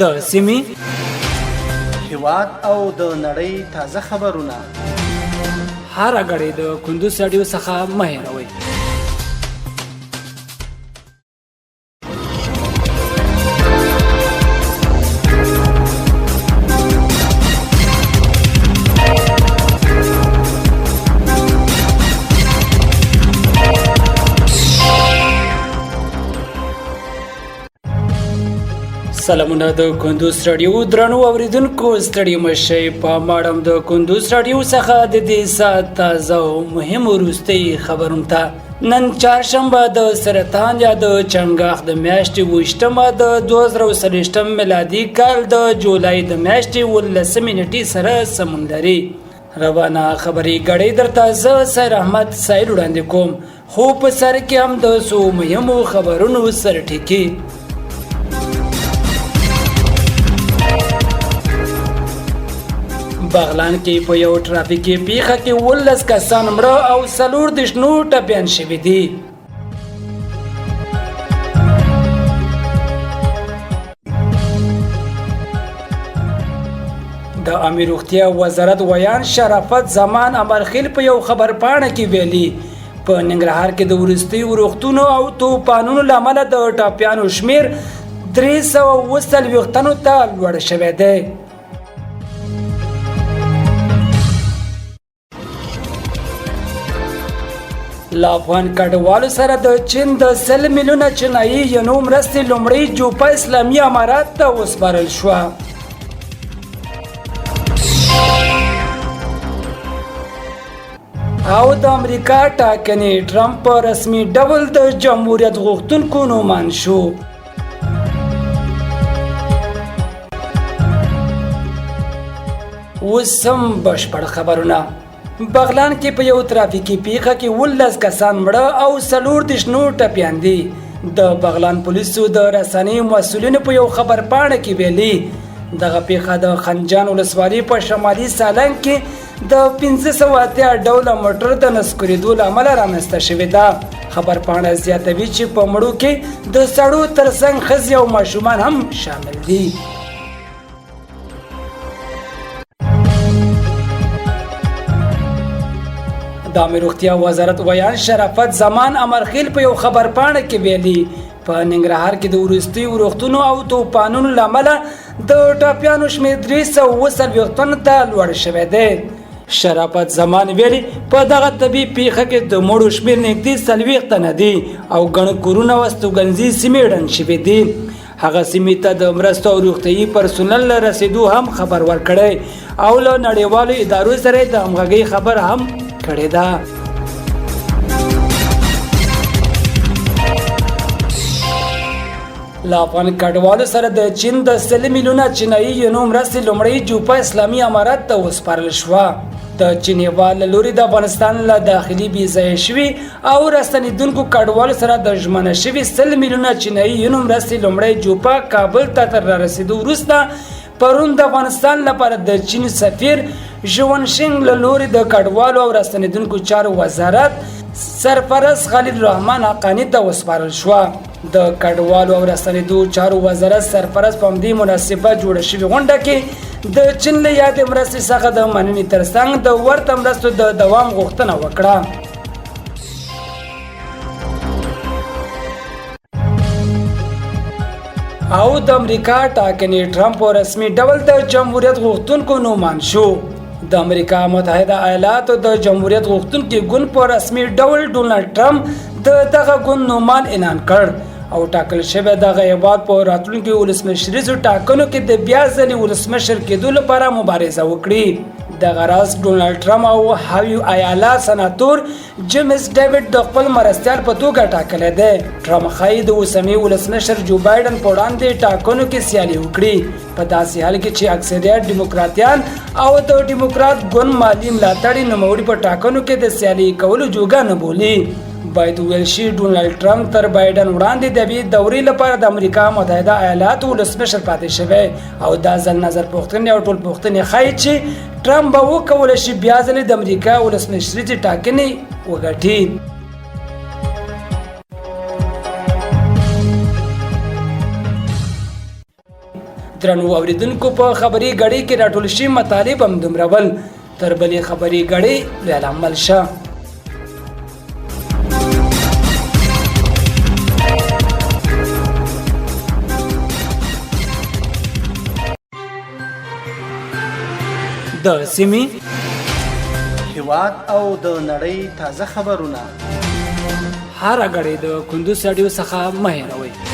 د سیمې هیواد او د نړۍ تازه خبرونه هر غړي د کندوز رادیو څخه مه هېروئ. سلامونه د کندوز رادیو درنو اوریدونکو ستړي مشئ په ماړم د کندوز رادیو څخه د دې ساعت تازه او مهم وروستي خبرونه ته نن چهارشنبه د سرطان یا د چنګاښ د میاشتې 28مه د 2023 میلادي کال د جولای د میاشتې 19 نیټې سره سمون لري. روانه خبري غړي درته زه سیر احمد سایل وړاندې کوم، خو په سر کې هم د څو مهمو خبرونو سر ټکی. بغلان کې په یو ټرافیکي پیښه کې 19 کسان مړه او 40 ټپیان شوي دي. د امیر روغتیا وزارت ویان شرافت زمان امرخیل په یو خبر پاڼه کې ویلي په ننګرهار کې د وروستیو روغتونو او توپانونو له امله د ټپیانو شمیر 340 تنو ته لوړ شوی دی. له افغان کډوالو سره د چین د 100 میلیونه چینایي ینو مرستې لومړی جوپه اسلامي امارات ته وسپارل شوه. او د امریکا ټاکنې ټرمپ په رسمي ډول د جمهوریت غوښتونکو نومان شو. اوس هم بشپړ خبرونه. بغلان کې په یو ترافیکي پیښه کې 19 کسان مړه او 40 ټپیان دي. د بغلان پولیسو د رسنۍ مسؤلینو په یو خبر پاڼه کې ویلي دغه پیښه د خنجان ولسوالۍ په شمالي سالنګ کې د 580 ډوله موټر د نسکورېدو له امله رامنځته شوې ده. خبر پاڼه زیاتوي چې په مړو کې د سړو ترڅنګ ښځې او ماشومان هم شامل دي. د امیر روغتیا وزارت ویان شرافت زمان امرخیل په یو خبر پاڼه کې ویلي په ننګرهار کې د وروستیو روغتونو او توپانونو له امله د ټپیانو شمېر 340 تنو ته لوړ شوی دی. شرافت زمان ویلي په دغه طبي پیښه کې د مړو شمېر نږدې 40 تنه دي او ګڼ کورونه او استوګنځي سیمې ړنګ شوي دي. هغه سیمې ته د مرستو او روغتیايي پرسونل رسیدو هم خبر ورکړی او له نړیوالو ادارو سره د همغږۍ خبر هم کړی ده. له افغان کډوالو سره د چین د 100 میلیونه چینایي ینو مرستې لومړی جوپه اسلامي امارات ته وسپارل شوه. د چین هېواد له لوري د افغانستان له داخلي بې ځایه شوي او راستنېدونکو کډوالو سره د ژمنه شوي 100 میلیونه چینایي ینو مرستې لومړی جوپه کابل ته تر رارسېدو وروسته پرون د افغانستان لپاره د چین سفیر ژونشینګ له لوري د کډوالو او راستنېدونکو چارو وزارت سرپرست خلیل الرحمن حقانی ته وسپارل شوه. د کډوالو او راستنېدو چارو وزارت سرپرست په همدې مناسبه جوړه شوې غونډه کې د چین له یادې مرستې څخه د مننې ترڅنګ د ورته مرستو د دوام غوښتنه وکړه. او د امریکا ټاکنې ټرمپ په رسمي ډول د جمهوریت غوښتونکو نومان شو. د امریکا متحده ایالاتو د جمهوریت غوښتونکي ګوند په رسمي ډول ډونالډ ټرمپ د دغه ګوند نومان اعلان کړ او ټاکل شوی دغه هیواد په راتلونکي ولسمشریزو ټاکنو کې د بیا ځلې ولسمشر کېدو لپاره مبارزه وکړي. دغه راز ډونالډ ټرمپ او هاوایي ایالات سناتور جیمز ډیوډ د خپل مرستیال په توګه ټاکلی دی. ټرمپ ښایي د اوسني ولسمشر جو بایډن په وړاندې ټاکنو کې سیالي وکړي په داسې حال کې چې اکثریت ډیموکراتیان او د ډیموکرات ګوند مالي ملاتړي نوموړي په ټاکنو کې د سیالي کولو جوګه نه بولي. باید ویل شي ډونالډ ټرمپ تر بایډن وړاندې د یوې دورې لپاره د امریکا متحده ایالاتو ولسمشر پاتې شوی او دا ځل نظر پوښتنې او ټول پوښتنې ښایي چې ټرمپ به وکولی شي بیا ځلې د امریکا ولسمشریزې ټاکنې وګټي. درنو اوریدونکو په خبري غړي کې راټول شي مطالب هم دومره ول تر بلې خبري غړي ویل عمل شه. د سیمې هیواد او د نړۍ تازه خبرونه هر غړي د کندوز رادیو څخه مه هېروئ.